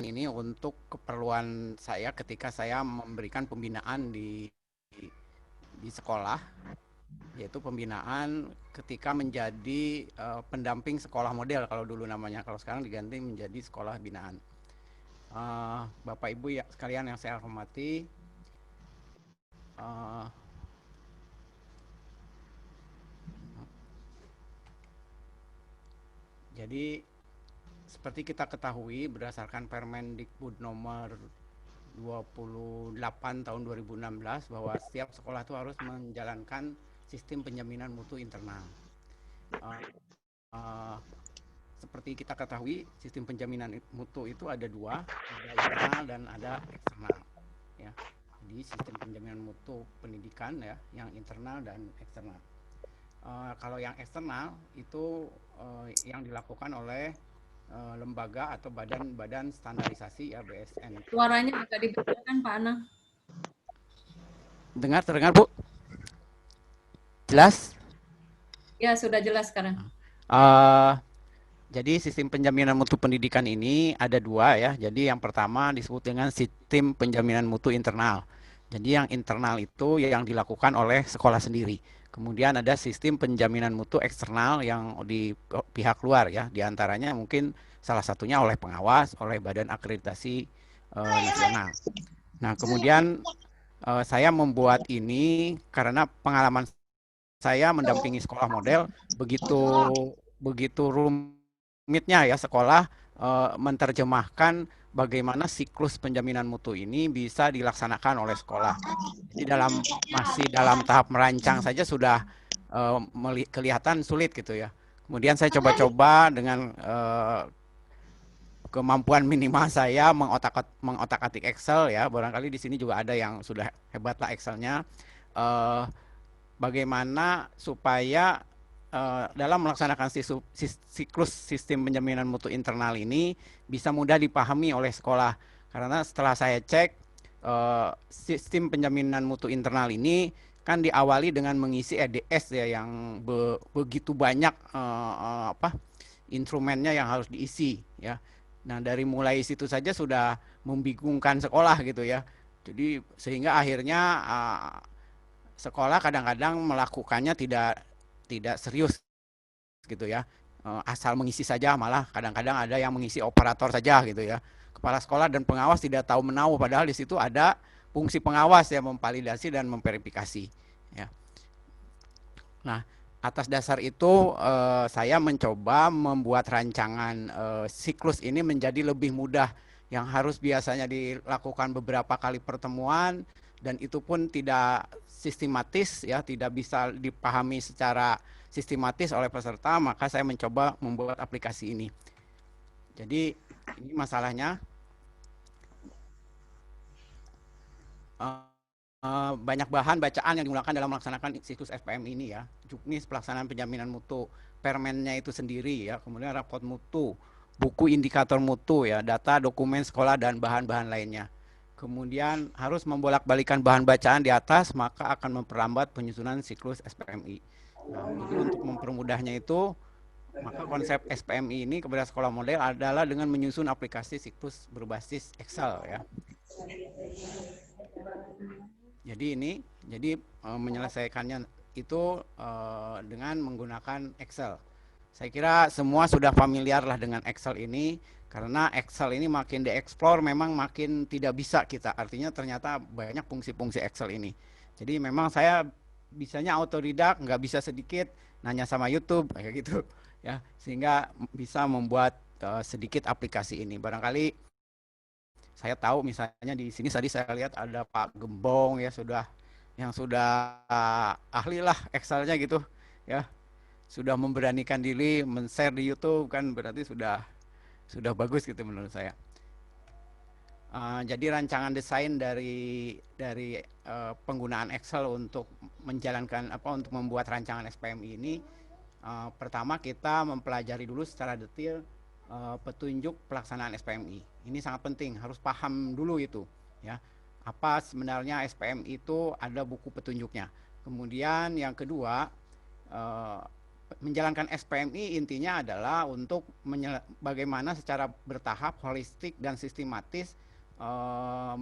ini untuk keperluan saya ketika saya memberikan pembinaan di sekolah, yaitu pembinaan ketika menjadi pendamping sekolah model kalau dulu namanya, kalau sekarang diganti menjadi sekolah binaan. Bapak Ibu ya sekalian yang saya hormati, uh, jadi seperti kita ketahui berdasarkan Permendikbud nomor 28 tahun 2016 bahwa setiap sekolah itu harus menjalankan sistem penjaminan mutu internal. Uh, uh, Seperti kita ketahui, sistem penjaminan mutu itu ada dua, ada internal dan ada eksternal. Ya, jadi sistem penjaminan mutu pendidikan ya, yang internal dan eksternal. Kalau yang eksternal itu yang dilakukan oleh lembaga atau badan-badan standarisasi ya BSN. Suaranya agak dibesarkan Pak Anang. Terdengar Bu? Jelas? Ya, sudah jelas sekarang. Uh, Jadi sistem penjaminan mutu pendidikan ini ada dua ya. Jadi yang pertama disebut dengan sistem penjaminan mutu internal. Jadi yang internal itu yang dilakukan oleh sekolah sendiri. Kemudian ada sistem penjaminan mutu eksternal yang di pihak luar ya. Di antaranya mungkin salah satunya oleh pengawas, oleh Badan Akreditasi Nasional. Nah kemudian saya membuat ini karena pengalaman saya mendampingi sekolah model begitu begitu rumitnya ya sekolah menerjemahkan bagaimana siklus penjaminan mutu ini bisa dilaksanakan oleh sekolah. Jadi masih dalam tahap merancang saja sudah kelihatan sulit gitu ya. Kemudian saya coba-coba dengan kemampuan minimal saya mengotak-atik Excel ya. Barangkali di sini juga ada yang sudah hebat lah Excelnya. Eh, Bagaimana supaya dalam melaksanakan siklus sistem penjaminan mutu internal ini bisa mudah dipahami oleh sekolah. Karena setelah saya cek sistem penjaminan mutu internal ini kan diawali dengan mengisi EDS ya yang begitu banyak instrumennya yang harus diisi ya. Nah dari mulai situ saja sudah membingungkan sekolah gitu ya. Jadi sehingga akhirnya sekolah kadang-kadang melakukannya tidak serius gitu ya. Asal mengisi saja, malah kadang-kadang ada yang mengisi operator saja gitu ya. Kepala sekolah dan pengawas tidak tahu menahu padahal di situ ada fungsi pengawas yang memvalidasi dan memverifikasi ya. Nah, atas dasar itu saya mencoba membuat rancangan siklus ini menjadi lebih mudah yang harus biasanya dilakukan beberapa kali pertemuan dan itu pun tidak sistematis ya, tidak bisa dipahami secara sistematis oleh peserta, maka saya mencoba membuat aplikasi ini. Jadi ini masalahnya banyak bahan bacaan yang digunakan dalam melaksanakan siklus FPM ini ya. Juknis pelaksanaan penjaminan mutu, permennya itu sendiri ya, kemudian rapot mutu, buku indikator mutu ya, data dokumen sekolah dan bahan-bahan lainnya. Kemudian harus membolak-balikan bahan bacaan di atas, maka akan memperlambat penyusunan siklus SPMI. Nah, jadi untuk mempermudahnya itu, maka konsep SPMI ini kepada sekolah model adalah dengan menyusun aplikasi siklus berbasis Excel ya. Jadi menyelesaikannya itu dengan menggunakan Excel. Saya kira semua sudah familiar lah dengan Excel ini karena Excel ini makin dieksplor memang makin tidak bisa kita. Artinya ternyata banyak fungsi-fungsi Excel ini. Jadi memang saya bisanya autodidak, nggak bisa sedikit nanya sama YouTube kayak gitu ya, sehingga bisa membuat sedikit aplikasi ini. Barangkali saya tahu misalnya di sini tadi saya lihat ada Pak Gembong ya sudah ahli lah Excelnya gitu ya, sudah memberanikan diri men-share di YouTube kan berarti sudah bagus gitu menurut saya. Jadi rancangan desain dari penggunaan Excel untuk menjalankan untuk membuat rancangan SPMI ini, pertama kita mempelajari dulu secara detail petunjuk pelaksanaan SPMI. Ini sangat penting, harus paham dulu itu ya. Apa sebenarnya SPMI itu, ada buku petunjuknya. Kemudian yang kedua, menjalankan SPMI intinya adalah untuk bagaimana secara bertahap, holistik dan sistematis eh,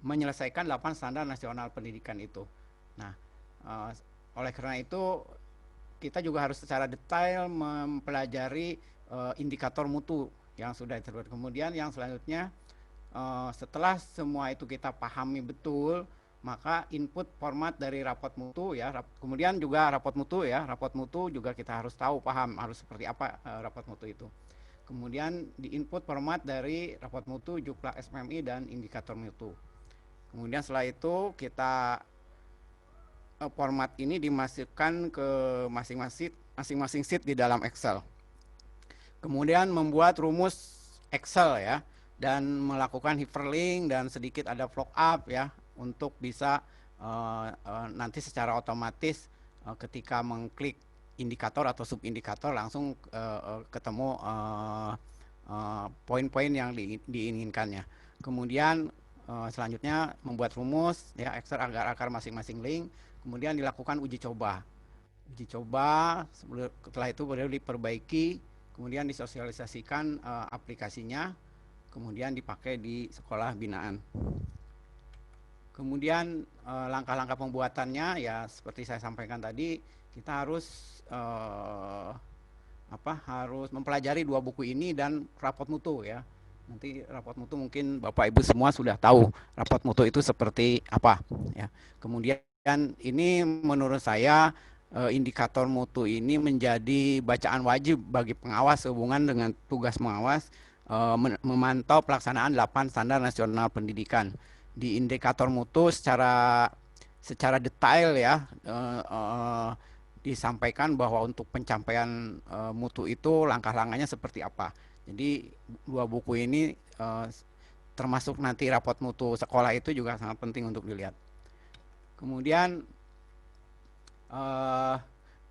menyelesaikan 8 standar nasional pendidikan itu. Nah, oleh karena itu kita juga harus secara detail mempelajari indikator mutu yang sudah terbuat. Kemudian yang selanjutnya setelah semua itu kita pahami betul, maka input format dari rapot mutu ya, kemudian juga rapot mutu juga kita harus tahu paham harus seperti apa rapot mutu itu. Kemudian di input format dari rapot mutu, jukla SPMI dan indikator mutu. Kemudian setelah itu kita format ini dimasukkan ke masing-masing sheet di dalam Excel. Kemudian membuat rumus Excel ya, dan melakukan hyperlink dan sedikit ada lookup ya, untuk bisa nanti secara otomatis ketika mengklik indikator atau subindikator langsung ketemu poin-poin yang diinginkannya. Kemudian selanjutnya membuat rumus ya, Excel akar masing-masing link. Kemudian dilakukan uji coba. Setelah itu baru diperbaiki, kemudian disosialisasikan aplikasinya, kemudian dipakai di sekolah binaan. Kemudian langkah-langkah pembuatannya ya seperti saya sampaikan tadi, kita harus harus mempelajari 2 buku ini dan rapot mutu ya. Nanti rapot mutu mungkin Bapak Ibu semua sudah tahu rapot mutu itu seperti apa ya. Kemudian ini menurut saya indikator mutu ini menjadi bacaan wajib bagi pengawas sehubungan dengan tugas mengawas memantau pelaksanaan 8 standar nasional pendidikan. Di indikator mutu secara detail ya disampaikan bahwa untuk pencapaian mutu itu langkah-langkahnya seperti apa. Jadi 2 buku ini termasuk nanti rapot mutu sekolah itu juga sangat penting untuk dilihat. Kemudian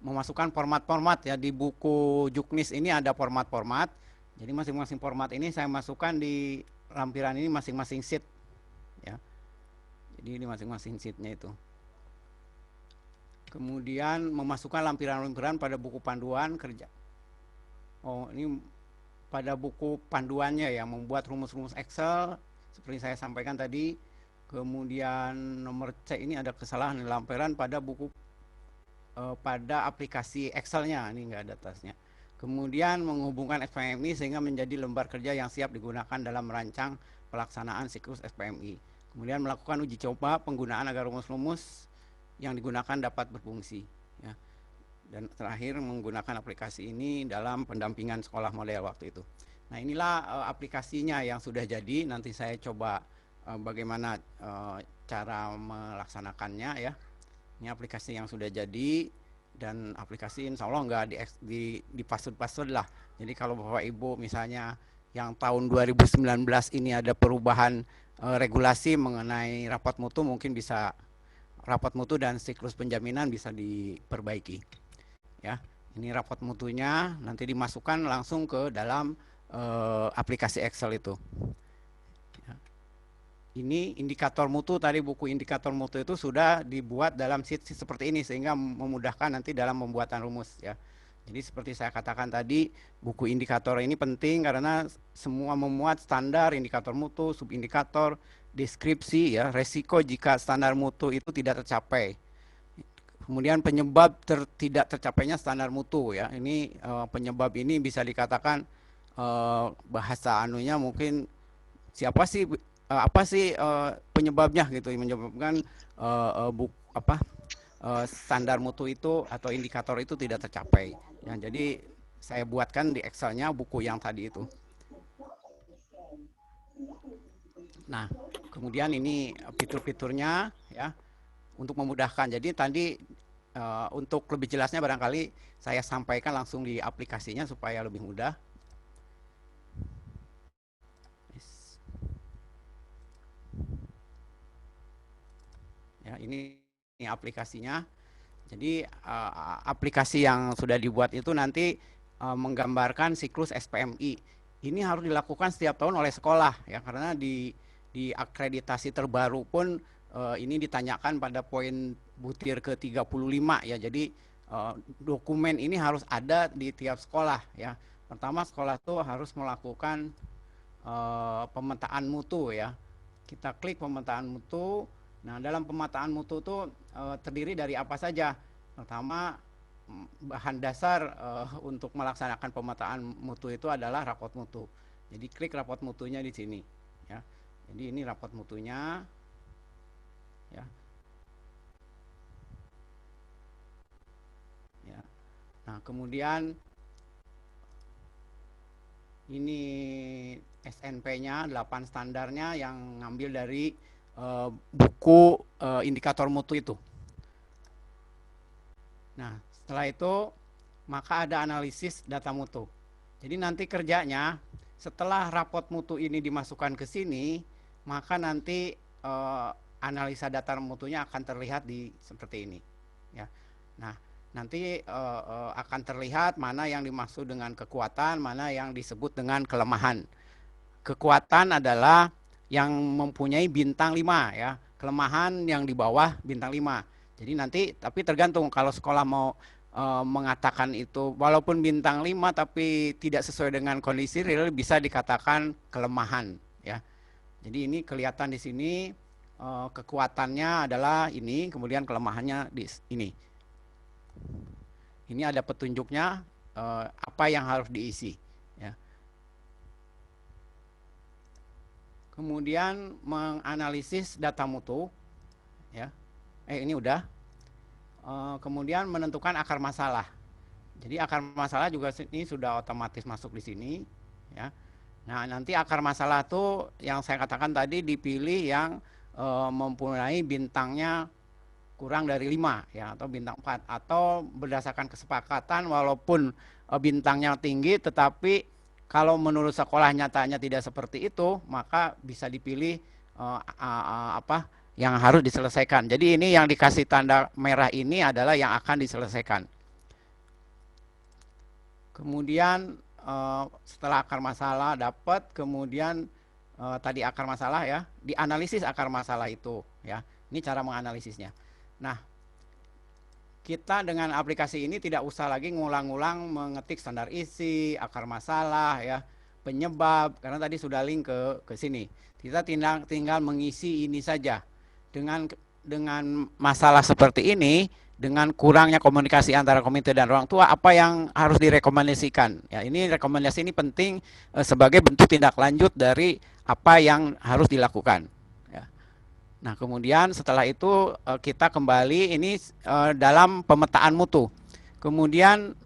memasukkan format-format ya, di buku Juknis ini ada format-format. Jadi masing-masing format ini saya masukkan di lampiran ini masing-masing sheet ya. Jadi di masing-masing sheetnya itu. Kemudian memasukkan lampiran-lampiran pada buku panduan kerja. Oh, ini pada buku panduannya ya, membuat rumus-rumus Excel seperti saya sampaikan tadi. Kemudian nomor C ini ada kesalahan di lampiran pada buku pada aplikasi Excel-nya, ini enggak ada tasnya. Kemudian menghubungkan SPMI sehingga menjadi lembar kerja yang siap digunakan dalam merancang pelaksanaan siklus SPMI. Kemudian melakukan uji coba penggunaan agar rumus-rumus yang digunakan dapat berfungsi ya. Dan terakhir menggunakan aplikasi ini dalam pendampingan sekolah model waktu itu. Nah, inilah aplikasinya yang sudah jadi. Nanti saya coba bagaimana cara melaksanakannya ya. Ini aplikasi yang sudah jadi, dan aplikasi insya Allah nggak di password lah. Jadi kalau Bapak Ibu misalnya yang tahun 2019 ini ada perubahan regulasi mengenai rapat mutu, mungkin bisa rapat mutu dan siklus penjaminan bisa diperbaiki ya. Ini rapat mutunya nanti dimasukkan langsung ke dalam aplikasi Excel itu ya. Ini indikator mutu, tadi buku indikator mutu itu sudah dibuat dalam sheet seperti ini sehingga memudahkan nanti dalam pembuatan rumus ya. Jadi seperti saya katakan tadi, buku indikator ini penting karena semua memuat standar indikator mutu, subindikator, deskripsi ya, resiko jika standar mutu itu tidak tercapai. Kemudian penyebab tidak tercapainya standar mutu ya. Ini penyebab ini bisa dikatakan bahasa anunya mungkin siapa sih apa sih penyebabnya gitu, menyebabkan standar mutu itu atau indikator itu tidak tercapai ya. Jadi saya buatkan di Excel-nya buku yang tadi itu. Nah, kemudian ini fitur-fiturnya ya untuk memudahkan. Jadi tadi untuk lebih jelasnya barangkali saya sampaikan langsung di aplikasinya supaya lebih mudah. Ya, ini aplikasinya. Jadi aplikasi yang sudah dibuat itu nanti menggambarkan siklus SPMI. Ini harus dilakukan setiap tahun oleh sekolah ya, karena di akreditasi terbaru pun ini ditanyakan pada poin butir ke-35 ya. Jadi dokumen ini harus ada di tiap sekolah ya. Pertama, sekolah tuh harus melakukan pemetaan mutu ya. Kita klik pemetaan mutu. Nah, dalam pemetaan mutu itu terdiri dari apa saja? Pertama, bahan dasar untuk melaksanakan pemetaan mutu itu adalah rapot mutu. Jadi klik rapot mutunya di sini ya. Jadi ini rapot mutunya ya. Ya. Nah, kemudian ini SNP-nya 8 standarnya yang ngambil dari buku indikator mutu itu. Nah, setelah itu maka ada analisis data mutu. Jadi nanti kerjanya setelah rapot mutu ini dimasukkan ke sini, maka nanti analisa data mutunya akan terlihat di seperti ini. Ya. Nah, nanti akan terlihat mana yang dimaksud dengan kekuatan, mana yang disebut dengan kelemahan. Kekuatan adalah yang mempunyai bintang 5 ya. Kelemahan yang di bawah bintang 5. Jadi nanti tapi tergantung kalau sekolah mau mengatakan itu walaupun bintang 5 tapi tidak sesuai dengan kondisi real bisa dikatakan kelemahan ya. Jadi ini kelihatan di sini kekuatannya adalah ini, kemudian kelemahannya di ini. Ini ada petunjuknya apa yang harus diisi ya. Kemudian menganalisis data mutu ya. Ini udah. Kemudian menentukan akar masalah. Jadi akar masalah juga ini sudah otomatis masuk di sini ya. Nah, nanti akar masalah itu yang saya katakan tadi dipilih yang mempunyai bintangnya kurang dari 5 ya atau bintang 4 atau berdasarkan kesepakatan walaupun bintangnya tinggi tetapi kalau menurut sekolah nyatanya tidak seperti itu maka bisa dipilih apa yang harus diselesaikan. Jadi ini yang dikasih tanda merah ini adalah yang akan diselesaikan. Kemudian setelah akar masalah dapat, kemudian tadi akar masalah ya, dianalisis akar masalah itu ya. Ini cara menganalisisnya. Nah, kita dengan aplikasi ini tidak usah lagi ngulang-ngulang mengetik standar isi, akar masalah ya, penyebab karena tadi sudah link ke sini. Kita tinggal mengisi ini saja. Dengan masalah seperti ini, dengan kurangnya komunikasi antara komite dan orang tua, apa yang harus direkomendasikan? Ya, ini rekomendasi ini penting sebagai bentuk tindak lanjut dari apa yang harus dilakukan. Ya. Nah, kemudian setelah itu kita kembali ini dalam pemetaan mutu. Kemudian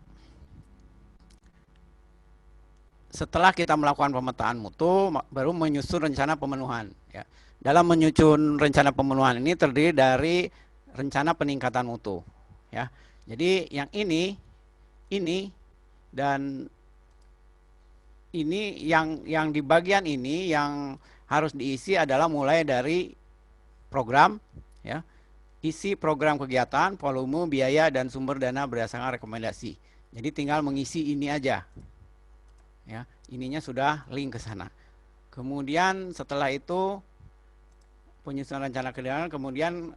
setelah kita melakukan pemetaan mutu, baru menyusun rencana pemenuhan. Ya. Dalam menyusun rencana pemenuhan ini terdiri dari rencana peningkatan mutu. Ya. Jadi yang ini dan ini yang di bagian ini yang harus diisi adalah mulai dari program, ya, isi program kegiatan, volume, biaya dan sumber dana berdasarkan rekomendasi. Jadi tinggal mengisi ini aja. Ya, ininya sudah link ke sana. Kemudian setelah itu penyusunan rencana kegiatan, kemudian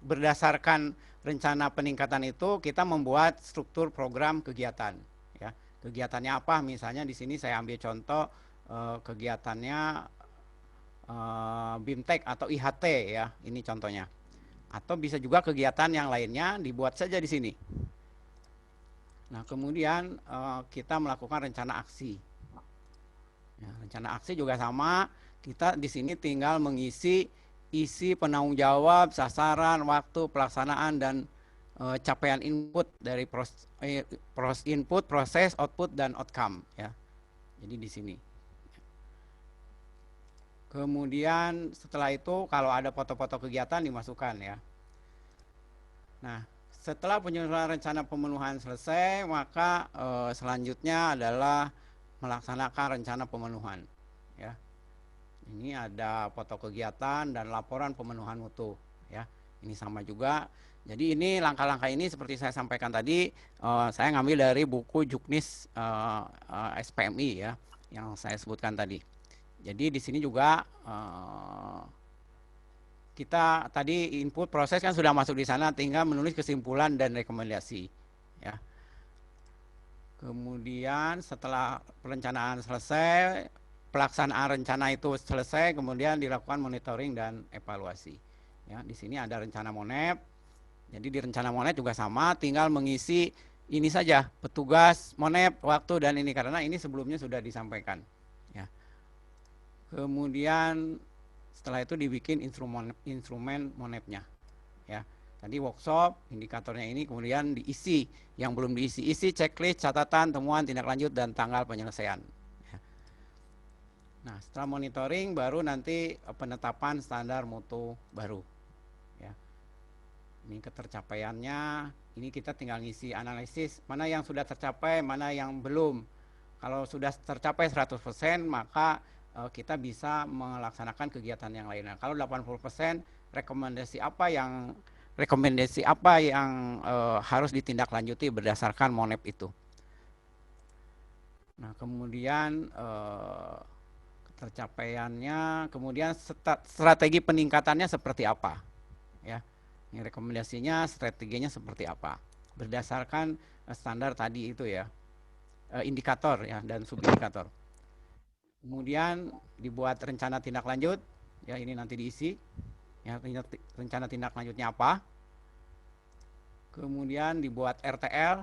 berdasarkan rencana peningkatan itu kita membuat struktur program kegiatan. Ya, kegiatannya apa? Misalnya di sini saya ambil contoh kegiatannya BIMTEK atau IHT ya, ini contohnya. Atau bisa juga kegiatan yang lainnya dibuat saja di sini. Nah, kemudian kita melakukan rencana aksi. Ya, rencana aksi juga sama. Kita di sini tinggal mengisi isi penanggung jawab, sasaran, waktu, pelaksanaan dan capaian input dari input, proses, output dan outcome. Ya, jadi di sini. Kemudian setelah itu kalau ada foto-foto kegiatan dimasukkan ya. Nah, setelah penyusunan rencana pemenuhan selesai, maka selanjutnya adalah melaksanakan rencana pemenuhan. Ya, ini ada foto kegiatan dan laporan pemenuhan mutu. Ya, ini sama juga. Jadi ini langkah-langkah ini seperti saya sampaikan tadi, saya ngambil dari buku Juknis SPMI ya, yang saya sebutkan tadi. Jadi di sini juga kita tadi input proses kan sudah masuk di sana, tinggal menulis kesimpulan dan rekomendasi. Ya. Kemudian setelah perencanaan selesai, pelaksanaan rencana itu selesai, kemudian dilakukan monitoring dan evaluasi. Ya, di sini ada rencana MONEP. Jadi di rencana MONEP juga sama, tinggal mengisi ini saja, petugas MONEP, waktu dan ini, karena ini sebelumnya sudah disampaikan. Ya. Kemudian setelah itu dibikin instrumen MONEP-nya. Ya. Tadi workshop, indikatornya ini kemudian diisi, yang belum diisi, isi checklist, catatan, temuan, tindak lanjut, dan tanggal penyelesaian. Ya. Nah, setelah monitoring baru nanti penetapan standar mutu baru. Ya. Ini ketercapaiannya, ini kita tinggal ngisi analisis, mana yang sudah tercapai, mana yang belum. Kalau sudah tercapai 100%, maka kita bisa melaksanakan kegiatan yang lainnya. Kalau 80%, rekomendasi apa yang harus ditindaklanjuti berdasarkan MONEP itu. Nah, kemudian tercapaiannya, kemudian strategi peningkatannya seperti apa, ya. Ini rekomendasinya, strateginya seperti apa, berdasarkan standar tadi itu ya, indikator ya dan subindikator. Kemudian dibuat rencana tindak lanjut, ya ini nanti diisi, ya rencana tindak lanjutnya apa. Kemudian dibuat RTL,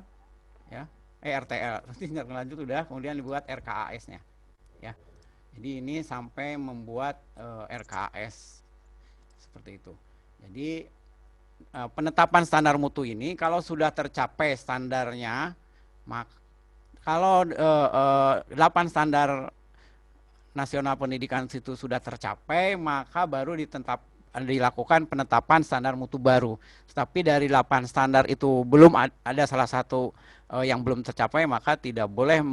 ya, RTL, tindak lanjut udah, kemudian dibuat RKAS-nya, ya. Jadi ini sampai membuat RKAS seperti itu. Jadi penetapan standar mutu ini kalau sudah tercapai standarnya, maka kalau 8 standar nasional pendidikan itu sudah tercapai, maka baru dilakukan penetapan standar mutu baru. Tapi dari 8 standar itu belum ada salah satu yang belum tercapai, maka tidak boleh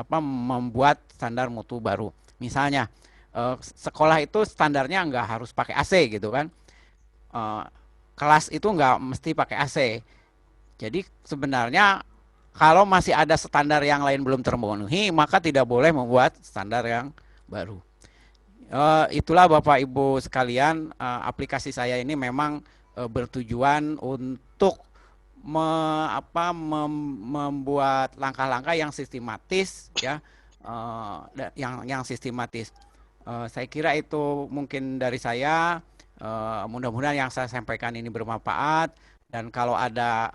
membuat standar mutu baru. Misalnya sekolah itu standarnya nggak harus pakai AC gitu kan. Kelas itu nggak mesti pakai AC. Jadi sebenarnya kalau masih ada standar yang lain belum terpenuhi, maka tidak boleh membuat standar yang baru. Itulah Bapak Ibu sekalian, aplikasi saya ini memang bertujuan untuk membuat langkah-langkah yang sistematis, ya, yang sistematis. Saya kira itu mungkin dari saya. Mudah-mudahan yang saya sampaikan ini bermanfaat, dan kalau ada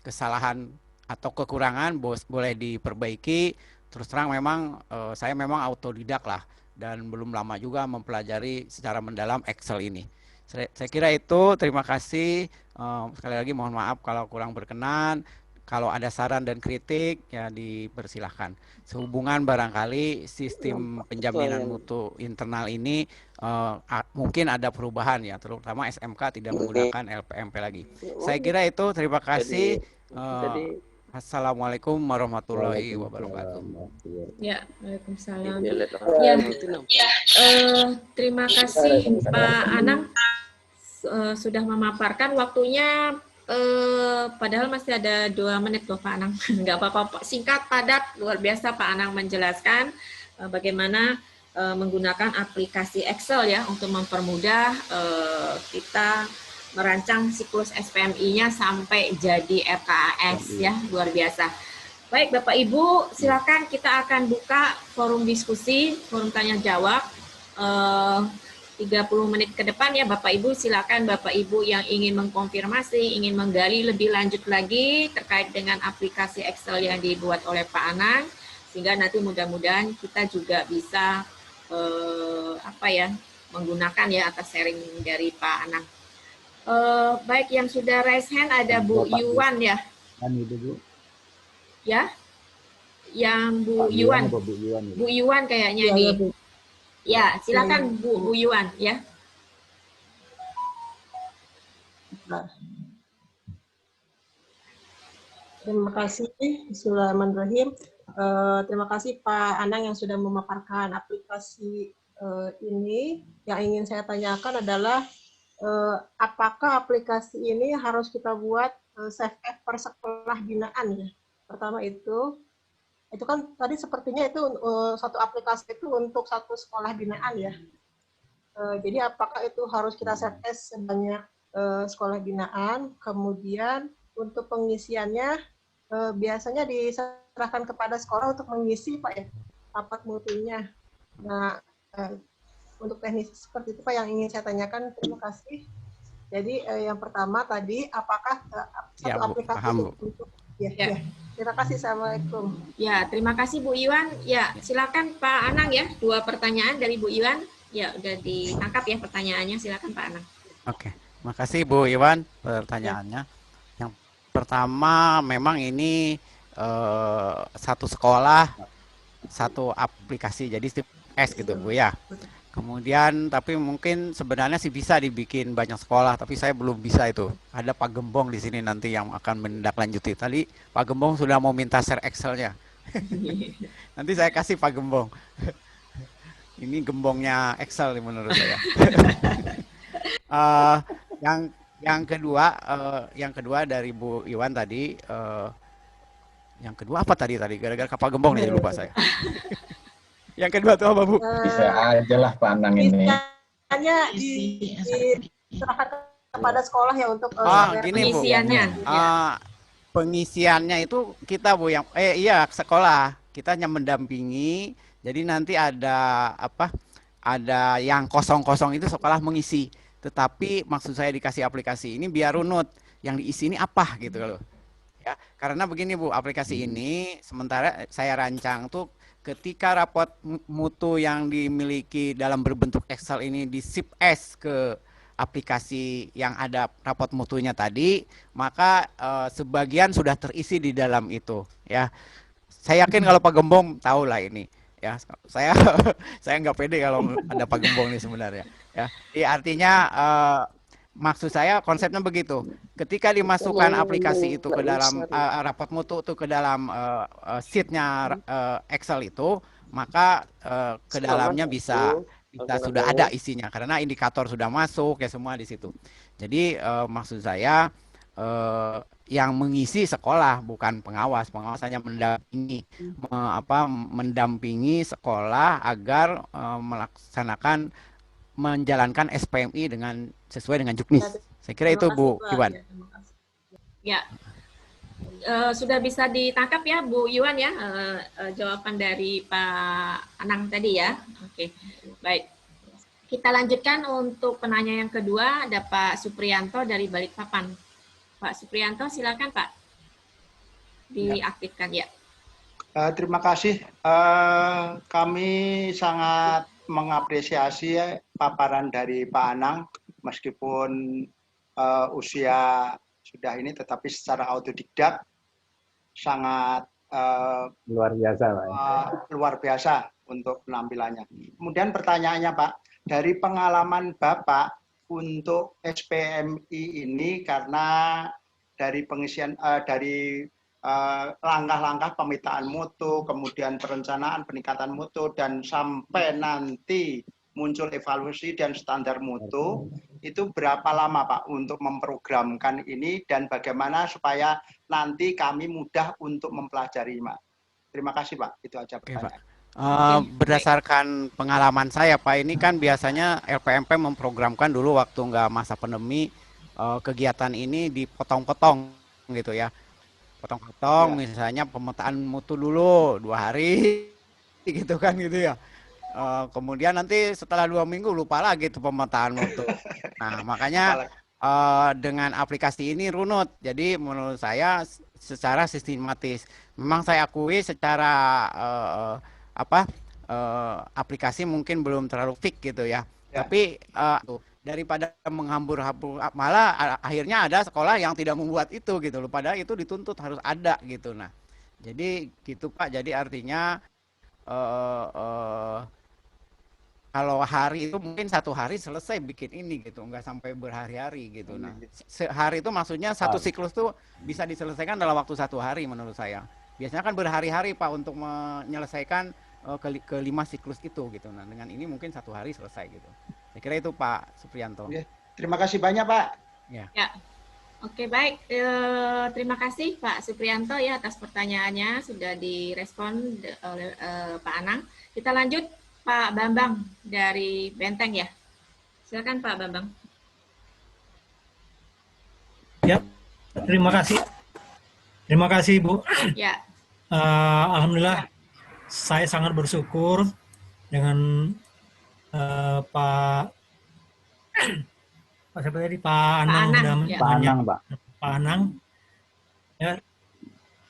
kesalahan atau kekurangan boleh diperbaiki. Terus terang memang saya memang autodidak lah, dan belum lama juga mempelajari secara mendalam Excel ini. Saya kira itu, terima kasih. Sekali lagi mohon maaf kalau kurang berkenan. Kalau ada saran dan kritik ya dipersilahkan. Sehubungan barangkali sistem penjaminan mutu internal ini mungkin ada perubahan ya, terutama SMK tidak menggunakan LPMP lagi. Saya kira itu, terima kasih. Assalamualaikum warahmatullahi wabarakatuh. Ya, Waalaikumsalam. Ya, terima kasih Pak Anang sudah memaparkan. Waktunya padahal masih ada 2 menit loh Pak Anang. Nggak apa-apa, singkat, padat, luar biasa Pak Anang menjelaskan bagaimana menggunakan aplikasi Excel ya untuk mempermudah kita merancang siklus SPMI-nya sampai jadi RKAS ya, luar biasa. Baik Bapak Ibu, silakan kita akan buka forum diskusi, forum tanya jawab. 30 menit ke depan ya Bapak Ibu, silakan Bapak Ibu yang ingin mengkonfirmasi, ingin menggali lebih lanjut lagi terkait dengan aplikasi Excel yang dibuat oleh Pak Anang, sehingga nanti mudah-mudahan kita juga bisa menggunakan ya atas sharing dari Pak Anang. Baik, yang sudah raise hand ada Bu Yuwan ya. Ya, yang Bu Yuwan. Bu Yuwan kayaknya nih. Ya, silakan Bu Yuwan ya. Terima kasih, Bismillahirrahmanirrahim. Terima kasih Pak Anang yang sudah memaparkan aplikasi ini. Yang ingin saya tanyakan adalah apakah aplikasi ini harus kita buat save as per sekolah binaan ya? Pertama itu kan tadi sepertinya itu satu aplikasi itu untuk satu sekolah binaan ya. Jadi apakah itu harus kita set as sebanyak sekolah binaan, kemudian untuk pengisiannya biasanya diserahkan kepada sekolah untuk mengisi Pak ya, rapat mutunya. Nah, untuk teknis seperti itu Pak yang ingin saya tanyakan. Terima kasih. Jadi yang pertama tadi, apakah Ya, satu Bu, aplikasi paham, Bu. untuk ya. Terima kasih. Assalamualaikum. Ya, terima kasih Bu Iwan. Ya, silakan Pak Anang ya. 2 pertanyaan dari Bu Iwan. Ya, udah ditangkap ya pertanyaannya. Silakan Pak Anang. Oke, makasih Bu Iwan pertanyaannya. Yang pertama, memang ini satu sekolah, satu aplikasi, jadi tip S gitu Bu ya. Kemudian, tapi mungkin sebenarnya sih bisa dibikin banyak sekolah, tapi saya belum bisa itu. Ada Pak Gembong di sini nanti yang akan menindaklanjuti. Tadi Pak Gembong sudah mau minta share Excel-nya. Nanti saya kasih Pak Gembong. Ini gembongnya Excel nih menurut saya. Eh, yang kedua dari Bu Iwan tadi, yang kedua apa tadi gara-gara Pak Gembong nih lupa saya. Yang kedua tuh apa Bu? Bisa aja lah Pak Anang ini. Hanya diserahkan kepada sekolah ya untuk Gini Bu. Pengisiannya. Pengisiannya itu kita Bu yang iya sekolah. Kita hanya mendampingi. Jadi nanti ada apa? Ada yang kosong-kosong itu sekolah mengisi. Tetapi maksud saya dikasih aplikasi ini biar runut. Yang diisi ini apa gitu loh. Ya, karena begini Bu, aplikasi ini sementara saya rancang tuh ketika rapot mutu yang dimiliki dalam berbentuk Excel ini di zip as ke aplikasi yang ada rapot mutunya tadi, maka sebagian sudah terisi di dalam itu ya. Saya yakin kalau Pak Gembong tahu lah ini ya. Saya saya nggak pede kalau ada Pak Gembong nih sebenarnya ya. Jadi artinya maksud saya konsepnya begitu. Ketika dimasukkan aplikasi itu ke dalam rapot mutu itu ke dalam sheet-nya Excel itu, maka ke dalamnya bisa sudah ada isinya karena indikator sudah masuk ya semua di situ. Jadi maksud saya yang mengisi sekolah bukan pengawas. Pengawas hanya mendampingi sekolah agar melaksanakan menjalankan SPMI dengan sesuai dengan Juknis. Saya kira itu Bu Iwan. Ya, sudah bisa ditangkap ya Bu Iwan ya jawaban dari Pak Anang tadi ya. Oke, baik. Kita lanjutkan untuk penanya yang kedua, ada Pak Supriyanto dari Balikpapan. Pak Supriyanto, silakan Pak. Diaktifkan ya. Terima kasih. Kami sangat mengapresiasi paparan dari Pak Anang, meskipun usia sudah ini, tetapi secara autodidak sangat Luar biasa Pak. Luar biasa untuk penampilannya. Kemudian pertanyaannya Pak, dari pengalaman Bapak untuk SPMI ini, karena dari pengisian dari langkah-langkah pemetaan mutu, kemudian perencanaan peningkatan mutu, dan sampai nanti muncul evaluasi dan standar mutu, itu berapa lama Pak untuk memprogramkan ini dan bagaimana supaya nanti kami mudah untuk mempelajari Pak? Terima kasih Pak, itu aja pertanyaan. Berdasarkan pengalaman saya Pak, ini kan biasanya LPMP memprogramkan dulu waktu nggak masa pandemi, kegiatan ini dipotong-potong gitu ya. Potong-potong, misalnya pemetaan mutu dulu 2 hari gitu kan gitu ya. Kemudian nanti setelah 2 minggu lupa lagi tuh pemetaan mutu. Nah makanya dengan aplikasi ini runut. Jadi menurut saya secara sistematis. Memang saya akui secara aplikasi mungkin belum terlalu fix gitu ya. Tapi daripada menghambur-hambur, malah akhirnya ada sekolah yang tidak membuat itu gitu loh, padahal itu dituntut harus ada gitu. Nah jadi gitu Pak, jadi artinya kalau hari itu mungkin 1 hari selesai bikin ini gitu, nggak sampai berhari-hari gitu. Nah sehari itu maksudnya satu siklus tuh bisa diselesaikan dalam waktu 1 hari menurut saya. Biasanya kan berhari-hari Pak untuk menyelesaikan ke 5 siklus itu gitu. Nah dengan ini mungkin 1 hari selesai gitu. Saya kira itu Pak Supriyanto. Terima kasih banyak Pak. Ya. Oke baik, terima kasih Pak Supriyanto ya atas pertanyaannya, sudah direspon oleh Pak Anang. Kita lanjut Pak Bambang dari Benteng ya. Silakan Pak Bambang. Ya, terima kasih. Terima kasih, Bu. Ya. Alhamdulillah, saya sangat bersyukur dengan Pak siapa tadi, Pak Anang Anang, sudah ya. Pak Anang, Pak. Pak Anang. Ya,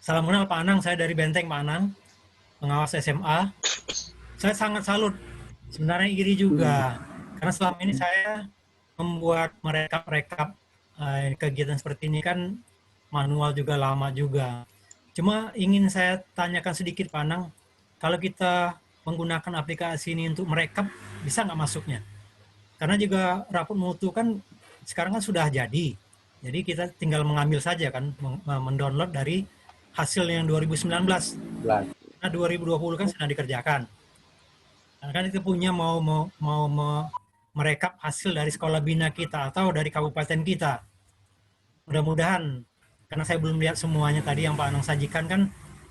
salam kenal Pak Anang. Saya dari Benteng, Pak Anang, pengawas SMA. Saya sangat salut. Sebenarnya iri juga, karena selama ini saya membuat merekap kegiatan seperti ini kan manual juga, lama juga. Cuma ingin saya tanyakan sedikit Pak Anang, kalau kita menggunakan aplikasi ini untuk merekap, bisa nggak masuknya? Karena juga rapot mutu kan sekarang kan sudah jadi kita tinggal mengambil saja kan, mendownload dari hasil yang 2019. Nah 2020 kan sedang dikerjakan. Karena kan itu punya mau merekap hasil dari sekolah bina kita atau dari kabupaten kita. Mudah-mudahan, karena saya belum lihat semuanya tadi yang Pak Anang sajikan kan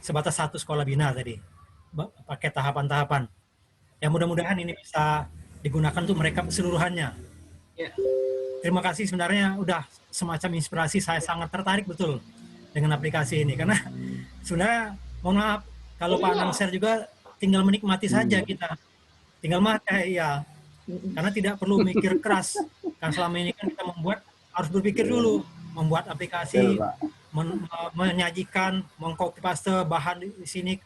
sebatas 1 sekolah bina tadi, pakai tahapan-tahapan. Ya mudah-mudahan ini bisa digunakan untuk merekap keseluruhannya. Ya. Terima kasih, sebenarnya udah semacam inspirasi, saya sangat tertarik betul dengan aplikasi ini. Karena sebenarnya, mohon maaf, kalau Pak Anang share juga tinggal menikmati saja kita. Tinggal pakai, ya. Karena tidak perlu mikir keras. Kan selama ini kan kita harus berpikir dulu. Membuat aplikasi, menyajikan, mengcopy paste bahan di sini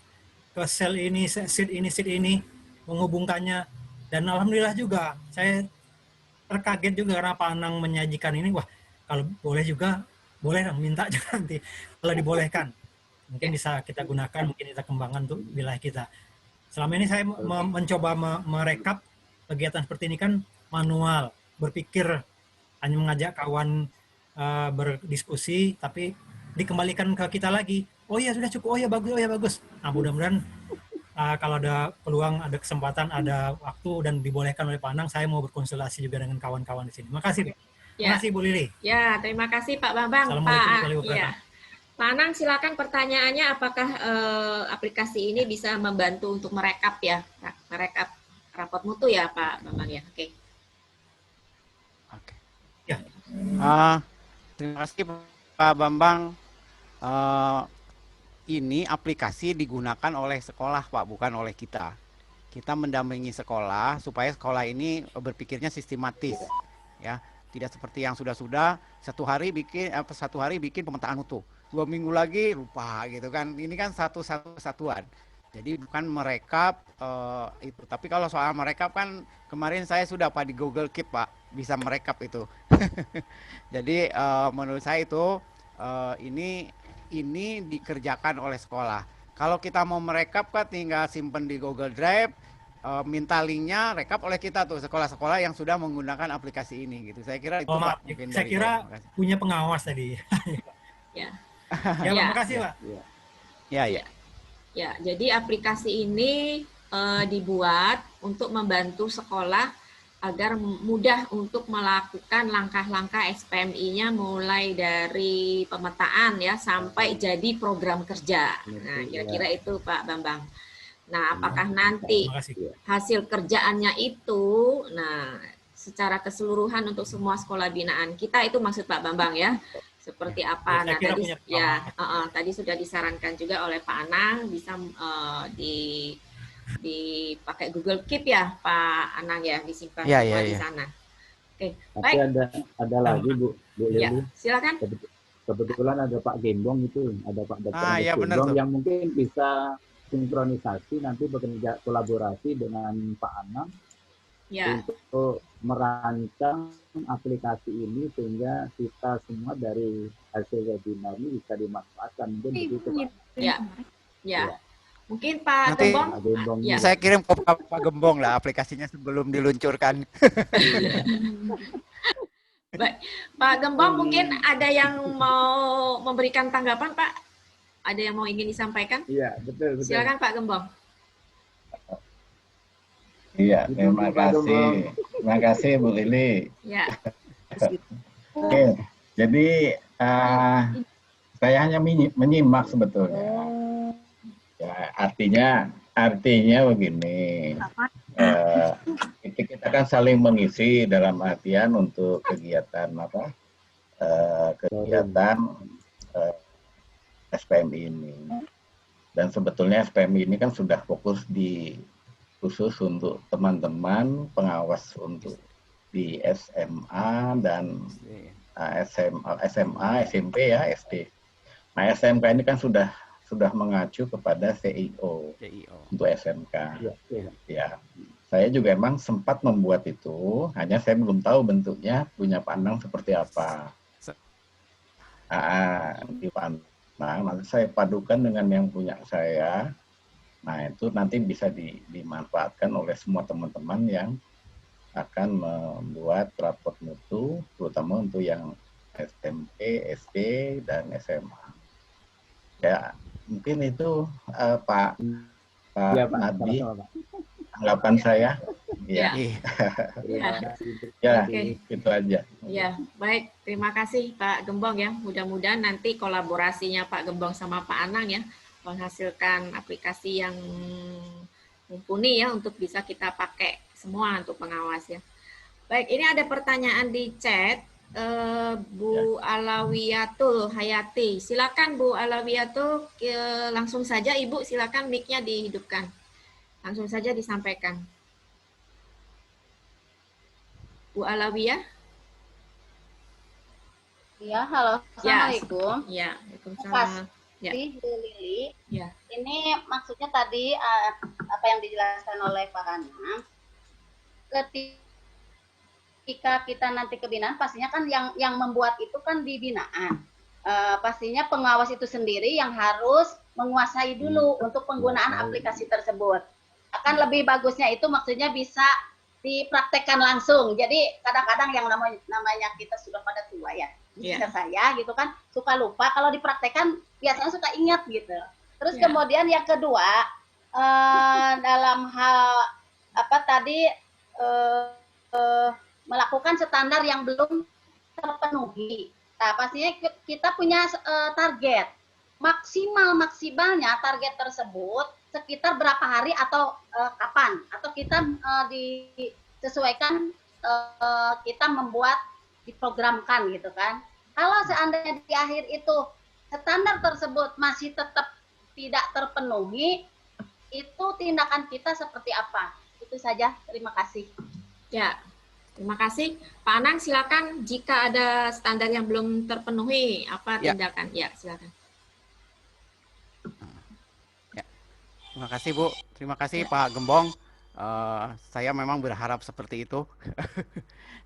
ke sel ini, sheet ini, menghubungkannya. Dan alhamdulillah juga saya terkaget juga karena Pak Anang menyajikan ini. Wah, kalau boleh juga, boleh dong, minta juga nanti kalau dibolehkan. Mungkin bisa kita gunakan, mungkin kita kembangkan untuk wilayah kita. Selama ini saya mencoba merekap kegiatan seperti ini kan manual, berpikir, hanya mengajak kawan berdiskusi, tapi dikembalikan ke kita lagi. Oh iya sudah cukup, oh iya bagus. Nah mudah-mudahan kalau ada peluang, ada kesempatan, ada waktu dan dibolehkan oleh Pak Anang, saya mau berkonsultasi juga dengan kawan-kawan di sini. Makasih, terima kasih Bu Lili. Ya, terima kasih Pak Bambang. Pak Anang, silakan pertanyaannya, apakah aplikasi ini bisa membantu untuk merekap ya, merekap rapot mutu ya Pak Bambang ya? Oke. Ya. Terima kasih Pak Bambang. Ini aplikasi digunakan oleh sekolah Pak, bukan oleh kita. Kita mendampingi sekolah supaya sekolah ini berpikirnya sistematis, ya. Tidak seperti yang sudah-sudah satu hari bikin pemetaan mutu, 2 minggu lagi lupa gitu kan. Ini kan satu satuan. Jadi bukan merekap itu. Tapi kalau soal merekap kan kemarin saya sudah Pak di Google Keep Pak, bisa merekap itu. Jadi menurut saya itu ini dikerjakan oleh sekolah. Kalau kita mau merekap kan tinggal simpen di Google Drive, minta linknya, rekap oleh kita tuh sekolah-sekolah yang sudah menggunakan aplikasi ini gitu. Saya kira itu Pak. Saya kira punya pengawas tadi. Ya. Ya, Pak, makasih Pak. Ya. Ya, jadi aplikasi ini dibuat untuk membantu sekolah agar mudah untuk melakukan langkah-langkah SPMI-nya mulai dari pemetaan ya sampai jadi program kerja. Nah, kira-kira itu Pak Bambang. Nah, apakah nanti hasil kerjaannya itu, nah, secara keseluruhan untuk semua sekolah binaan kita itu maksud Pak Bambang ya, seperti apa? Nah, tadi ya, tadi sudah disarankan juga oleh Pak Anang bisa dipakai Google Keep ya Pak Anang ya, disimpan di sana. Oke, baik. Ada lagi Bu Lili. Ya, silakan. Kebetulan ada Pak Gembong itu, ada Pak Dr. Gembong yang mungkin bisa sinkronisasi nanti bekerja kolaborasi dengan Pak Anang untuk merancang aplikasi ini sehingga kita semua dari hasil webinar ini bisa dimanfaatkan. Mungkin begitu Pak. Ya. Mungkin Pak Gembong, saya kirim ke Pak Gembong lah aplikasinya sebelum diluncurkan. Baik, Pak Gembong mungkin ada yang mau memberikan tanggapan Pak? Ada yang mau ingin disampaikan? Iya, betul. Silakan Pak Gembong. Iya, terima kasih. Terima kasih Bu Lili. Ya. Oke, jadi saya hanya menyimak sebetulnya. Ya, artinya begini. Kita akan saling mengisi dalam artian untuk kegiatan apa kegiatan SPMI ini. Dan sebetulnya SPMI ini kan sudah fokus di khusus untuk teman-teman pengawas untuk di SMA dan SMA, SMP ya, SD. Nah, SMK ini kan sudah mengacu kepada CIO untuk SMK. Ya. Saya juga emang sempat membuat itu, hanya saya belum tahu bentuknya punya pandang seperti apa. Di pandang, nanti saya padukan dengan yang punya saya. Nah, itu nanti bisa dimanfaatkan oleh semua teman-teman yang akan membuat raport mutu, terutama untuk yang SMP, SD, dan SMA. Ya, mungkin itu Pak Nadi. Tanggapan saya, ya, itu aja. Ya, baik. Terima kasih Pak Gembong ya. Mudah-mudahan nanti kolaborasinya Pak Gembong sama Pak Anang ya menghasilkan aplikasi yang mumpuni ya untuk bisa kita pakai semua untuk pengawas ya. Baik, ini ada pertanyaan di chat. Bu Alawiyatul Hayati, silakan Bu Alawiyatul, langsung saja Ibu, silakan mic-nya dihidupkan. Langsung saja disampaikan. Bu Alawiyah? Ya, halo. Assalamualaikum. Ya, Waalaikumsalam. Ya. Lili. Ya. Ini maksudnya tadi apa yang dijelaskan oleh Pak Anang. Ketika kita nanti ke binaan, pastinya kan yang membuat itu kan di binaan. Pastinya pengawas itu sendiri yang harus menguasai dulu untuk penggunaan aplikasi tersebut. Akan lebih bagusnya itu maksudnya bisa dipraktekkan langsung. Jadi kadang-kadang yang namanya kita sudah pada tua ya, saya gitu kan suka lupa, kalau dipraktekkan biasanya suka ingat gitu. Terus kemudian yang kedua dalam hal apa tadi melakukan standar yang belum terpenuhi. Nah, pastinya kita punya target maksimalnya target tersebut sekitar berapa hari atau kapan, atau kita disesuaikan kita membuat diprogramkan gitu kan. Kalau seandainya di akhir itu standar tersebut masih tetap tidak terpenuhi, itu tindakan kita seperti apa? Itu saja, terima kasih. Ya, terima kasih. Pak Anang, silakan jika ada standar yang belum terpenuhi, apa tindakan? Ya, silakan. Terima kasih Bu, terima kasih Pak Gembong. Saya memang berharap seperti itu.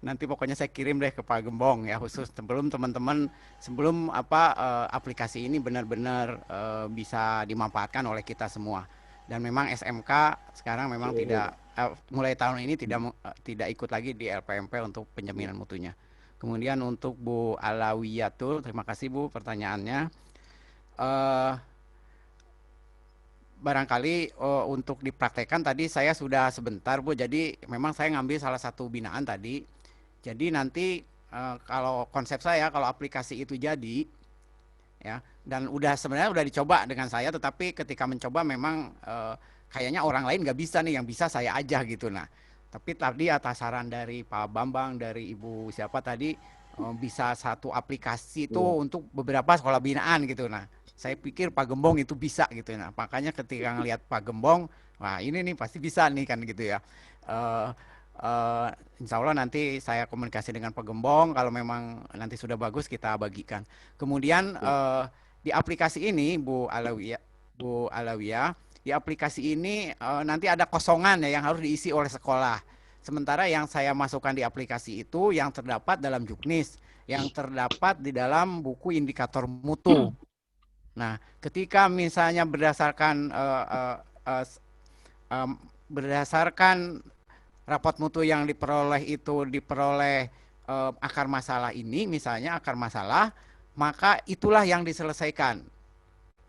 Nanti pokoknya saya kirim deh ke Pak Gembong ya, khusus sebelum teman-teman, sebelum aplikasi ini benar-benar bisa dimanfaatkan oleh kita semua. Dan memang SMK sekarang memang tidak mulai tahun ini tidak ikut lagi di LPMP untuk penjaminan mutunya. Kemudian untuk Bu Alawiyatul, terima kasih Bu pertanyaannya. Barangkali untuk dipraktekkan tadi saya sudah sebentar Bu, jadi memang saya ngambil salah satu binaan tadi. Jadi nanti kalau konsep saya, kalau aplikasi itu jadi ya, dan sebenarnya udah dicoba dengan saya, tetapi ketika mencoba memang kayaknya orang lain nggak bisa nih, yang bisa saya aja gitu. Nah, tapi tadi atas saran dari Pak Bambang, dari Ibu siapa tadi, bisa satu aplikasi itu untuk beberapa sekolah binaan gitu. Nah, saya pikir Pak Gembong itu bisa gitu. Nah, makanya ketika ngelihat Pak Gembong, wah ini nih pasti bisa nih kan gitu ya. Insya Allah nanti saya komunikasi dengan Pak Gembong, kalau memang nanti sudah bagus kita bagikan. Kemudian di aplikasi ini Bu Alawiyah, di aplikasi ini nanti ada kosongan ya yang harus diisi oleh sekolah. Sementara yang saya masukkan di aplikasi itu yang terdapat dalam Juknis, yang terdapat di dalam buku indikator mutu. Nah, ketika misalnya berdasarkan rapot mutu yang diperoleh itu diperoleh akar masalah ini, misalnya akar masalah, maka itulah yang diselesaikan.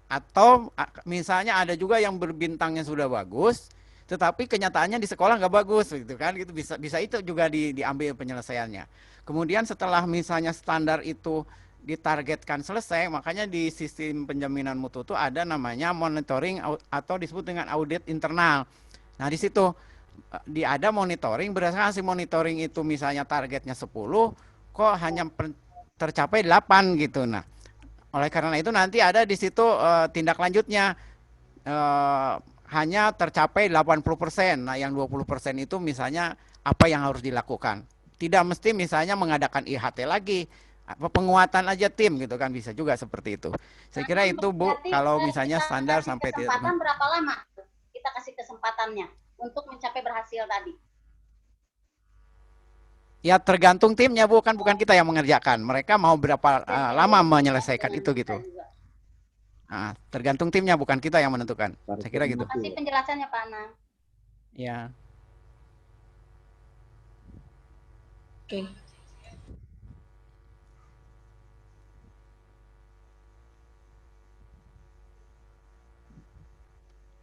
Atau misalnya ada juga yang berbintangnya sudah bagus, tetapi kenyataannya di sekolah nggak bagus, gitu kan? Itu bisa itu juga diambil penyelesaiannya. Kemudian setelah misalnya standar itu ditargetkan selesai, makanya di sistem penjaminan mutu itu ada namanya monitoring atau disebut dengan audit internal. Nah, di situ ada monitoring, berdasarkan hasil monitoring itu misalnya targetnya 10, kok hanya tercapai 8 gitu. Nah, oleh karena itu nanti ada di situ tindak lanjutnya, hanya tercapai 80%. Nah, yang 20% itu misalnya apa yang harus dilakukan. Tidak mesti misalnya mengadakan IHT lagi, penguatan aja tim gitu kan, bisa juga seperti itu. Saya kira itu Bu, kalau misalnya standar sampai kesempatan berapa lama kita kasih kesempatannya untuk mencapai berhasil tadi? Ya tergantung timnya Bu, kan bukan kita yang mengerjakan. Mereka mau berapa lama menyelesaikan itu gitu. Nah, tergantung timnya, bukan kita yang menentukan. Saya kira gitu. Terima kasih penjelasannya Pak Anang. Ya. Oke.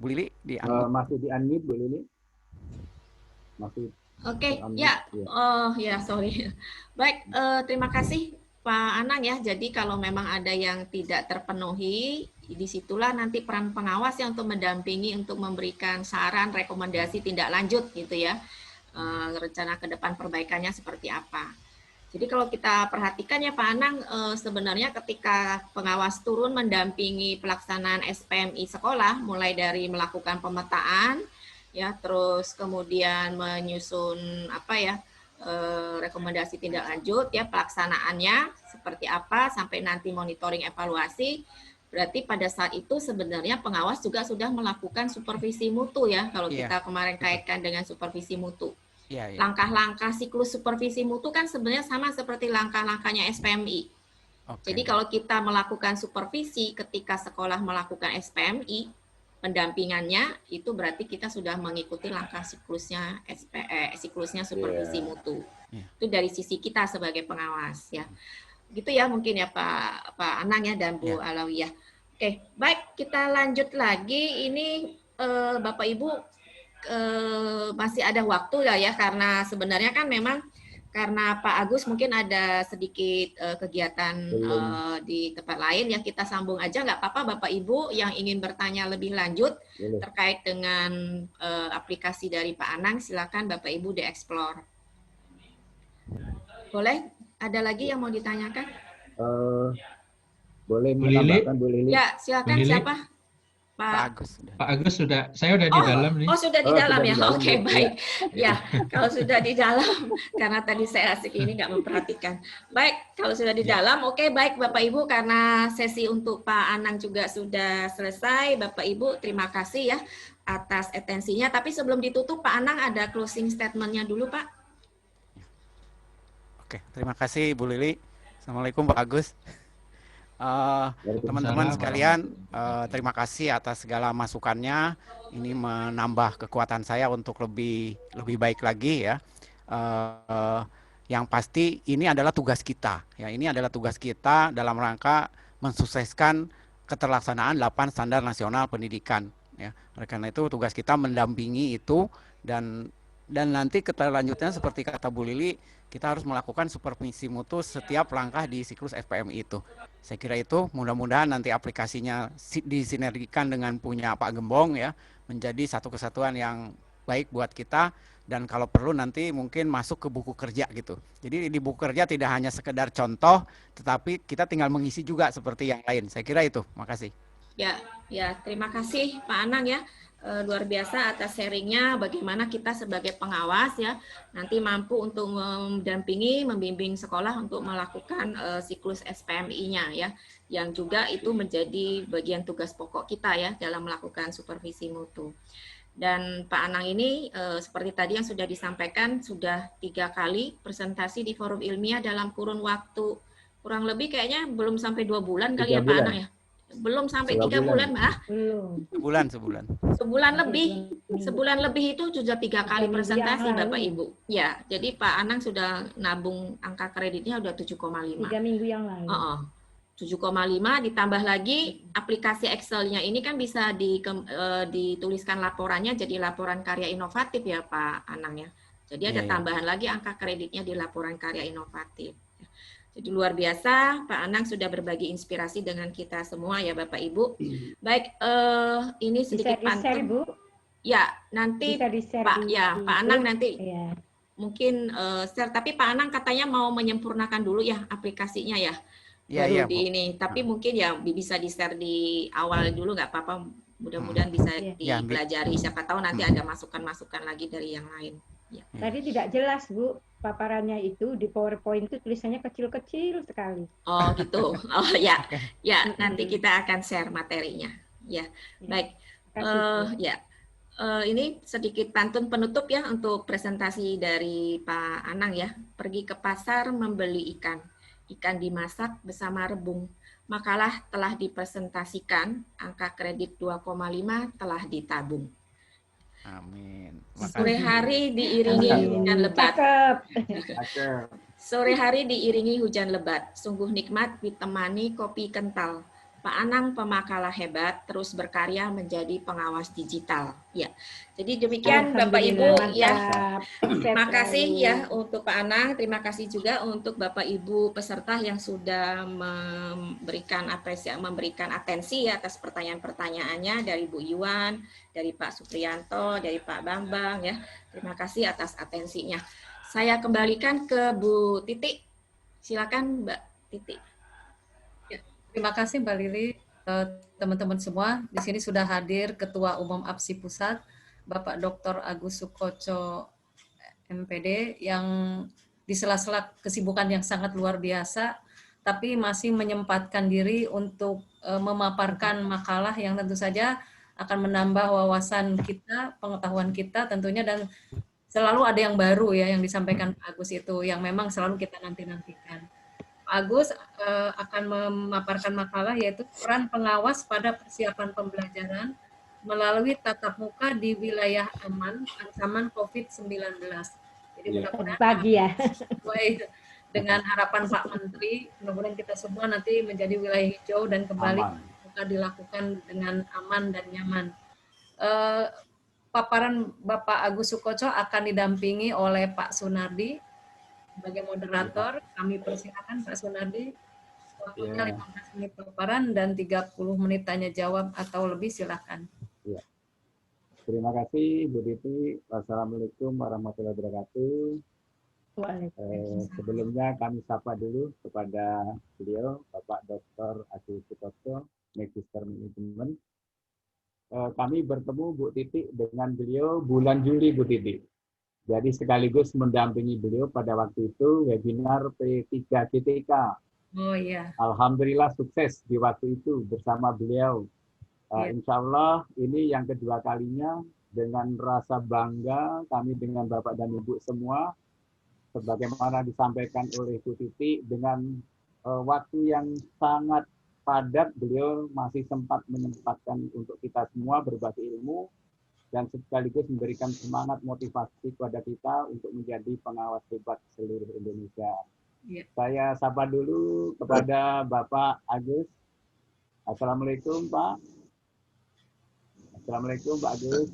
Bu Lili, masih di-unmute Bu Lili? Masih. Oke, ya. Oh ya, sorry. Baik, terima kasih Pak Anang ya. Jadi kalau memang ada yang tidak terpenuhi, disitulah nanti peran pengawas yang untuk mendampingi, untuk memberikan saran, rekomendasi tindak lanjut gitu ya. Rencana ke depan perbaikannya seperti apa. Jadi kalau kita perhatikan ya Pak Anang, sebenarnya ketika pengawas turun mendampingi pelaksanaan SPMI sekolah, mulai dari melakukan pemetaan, ya, terus kemudian menyusun apa ya, rekomendasi tindak lanjut, ya, pelaksanaannya seperti apa, sampai nanti monitoring evaluasi. Berarti pada saat itu sebenarnya pengawas juga sudah melakukan supervisi mutu ya, kalau kita kemarin kaitkan dengan supervisi mutu. Langkah-langkah siklus supervisi mutu kan sebenarnya sama seperti langkah-langkahnya SPMI. Jadi kalau kita melakukan supervisi ketika sekolah melakukan SPMI, pendampingannya itu berarti kita sudah mengikuti langkah siklusnya siklusnya supervisi mutu. Itu dari sisi kita sebagai pengawas ya. Gitu ya mungkin ya Pak Anang ya dan Bu Alawiyah. Oke, baik, kita lanjut lagi. Ini Bapak Ibu masih ada waktu ya, karena sebenarnya kan memang karena Pak Agus mungkin ada sedikit kegiatan di tempat lain ya, kita sambung aja nggak apa-apa Bapak Ibu yang ingin bertanya lebih lanjut terkait dengan aplikasi dari Pak Anang, silakan Bapak Ibu di-explore. Boleh? Ada lagi yang mau ditanyakan? Boleh menambahkan Bu Lili? Ya, silakan. Siapa? Pak Agus sudah, saya udah di dalam nih. Oh, sudah di dalam ya. Oke, baik. Ya, kalau sudah di dalam, karena tadi saya asik ini nggak memperhatikan. Baik, kalau sudah di dalam, oke, baik Bapak Ibu, karena sesi untuk Pak Anang juga sudah selesai. Bapak Ibu, terima kasih ya atas atensinya. Tapi sebelum ditutup, Pak Anang ada closing statement-nya dulu, Pak. Oke, terima kasih Bu Lili. Assalamualaikum Pak Agus. Teman-teman sekalian, terima kasih atas segala masukannya. Ini menambah kekuatan saya untuk lebih baik lagi ya. Yang pasti ini adalah tugas kita. Ya, ini adalah tugas kita dalam rangka mensukseskan keterlaksanaan 8 standar nasional pendidikan. Ya, oleh karena itu tugas kita mendampingi itu dan nanti keterlanjutnya seperti kata Bu Lili, kita harus melakukan supervisi mutu setiap langkah di siklus SPMI itu. Saya kira itu mudah-mudahan nanti aplikasinya disinergikan dengan punya Pak Gembong ya, menjadi satu kesatuan yang baik buat kita, dan kalau perlu nanti mungkin masuk ke buku kerja gitu. Jadi di buku kerja tidak hanya sekedar contoh, tetapi kita tinggal mengisi juga seperti yang lain. Saya kira itu. Makasih. Ya, terima kasih Pak Anang ya. Luar biasa atas sharingnya, bagaimana kita sebagai pengawas ya nanti mampu untuk mendampingi, membimbing sekolah untuk melakukan siklus SPMI-nya ya, yang juga itu menjadi bagian tugas pokok kita ya dalam melakukan supervisi mutu. Dan Pak Anang ini seperti tadi yang sudah disampaikan, sudah 3 kali presentasi di forum ilmiah dalam kurun waktu kurang lebih kayaknya belum sampai 2 bulan kali ya Pak Anang ya. Belum sampai 3 bulan, Mbak. Sebulan. Sebulan lebih itu sudah 3 kali presentasi Bapak Ibu. Ya, jadi Pak Anang sudah nabung angka kreditnya udah 7,5. 3 minggu yang lalu. 7,5 ditambah lagi aplikasi Excel-nya ini kan bisa dituliskan laporannya jadi laporan karya inovatif ya Pak Anang ya. Jadi ada tambahan lagi angka kreditnya di laporan karya inovatif. Jadi luar biasa, Pak Anang sudah berbagi inspirasi dengan kita semua ya Bapak Ibu. Baik, ini sedikit pantun. Ya, nanti bisa di-share Pak Pak Anang nanti ya. Mungkin share, tapi Pak Anang katanya mau menyempurnakan dulu ya aplikasinya ya. Baru di ini, tapi mungkin ya bisa di-share di awal dulu, nggak apa-apa. Mudah-mudahan bisa dipelajari. Siapa tahu nanti ada masukan-masukan lagi dari yang lain. Ya. Tadi tidak jelas, Bu. Paparannya itu di PowerPoint itu tulisannya kecil-kecil sekali. Oh gitu. Oh ya, ya nanti kita akan share materinya. Ya, baik. Ya. Ini sedikit pantun penutup ya untuk presentasi dari Pak Anang ya. Pergi ke pasar membeli ikan. Ikan dimasak bersama rebung. Makalah telah dipresentasikan, angka kredit 2,5 telah ditabung. Amin. Sore hari diiringi hujan lebat. Sore hari diiringi hujan lebat. Sungguh nikmat ditemani kopi kental. Pak Anang pemakalah hebat, terus berkarya menjadi pengawas digital. Ya, jadi demikian Bapak Ibu ya. Terima kasih ya untuk Pak Anang. Terima kasih juga untuk Bapak Ibu peserta yang sudah memberikan atensi atas pertanyaan-pertanyaannya dari Bu Yuan, dari Pak Supriyanto, dari Pak Bambang ya. Terima kasih atas atensinya. Saya kembalikan ke Bu Titi. Silakan Mbak Titi. Terima kasih Mbak Lili, teman-teman semua. Di sini sudah hadir Ketua Umum APSI Pusat, Bapak Dr. Agus Sukoco, MPD, yang di sela-sela kesibukan yang sangat luar biasa, tapi masih menyempatkan diri untuk memaparkan makalah yang tentu saja akan menambah wawasan kita, pengetahuan kita tentunya, dan selalu ada yang baru ya yang disampaikan Pak Agus itu, yang memang selalu kita nanti-nantikan. Agus akan memaparkan makalah yaitu peran pengawas pada persiapan pembelajaran melalui tatap muka di wilayah aman ancaman COVID-19. Jadi mudah-mudahan pagi ya. Sesuai dengan harapan Pak Menteri, mudah-mudahan kita semua nanti menjadi wilayah hijau dan kembali bisa dilakukan dengan aman dan nyaman. Paparan Bapak Agus Sukoco akan didampingi oleh Pak Sunardi. Sebagai moderator, kami persilakan Pak Sunardi, waktunya 15 menit paparan dan 30 menit tanya jawab atau lebih, silakan. Ya. Terima kasih Bu Titi. Wassalamualaikum warahmatullahi wabarakatuh. Sebelumnya kami sapa dulu kepada beliau, Bapak Dr. Agus Sukoco, Magister Manajemen. Kami bertemu Bu Titi dengan beliau bulan Juli, Bu Titi. Jadi sekaligus mendampingi beliau pada waktu itu webinar P3GTK. Oh iya. Alhamdulillah sukses di waktu itu bersama beliau. Insya Allah ini yang kedua kalinya, dengan rasa bangga kami dengan Bapak dan Ibu semua, sebagaimana disampaikan oleh Bu Titi, dengan waktu yang sangat padat beliau masih sempat menyempatkan untuk kita semua berbagi ilmu, dan sekaligus memberikan semangat motivasi kepada kita untuk menjadi pengawas hebat seluruh Indonesia. Ya. Saya sapa dulu kepada Bapak Agus. Assalamualaikum Pak. Assalamualaikum Pak Agus.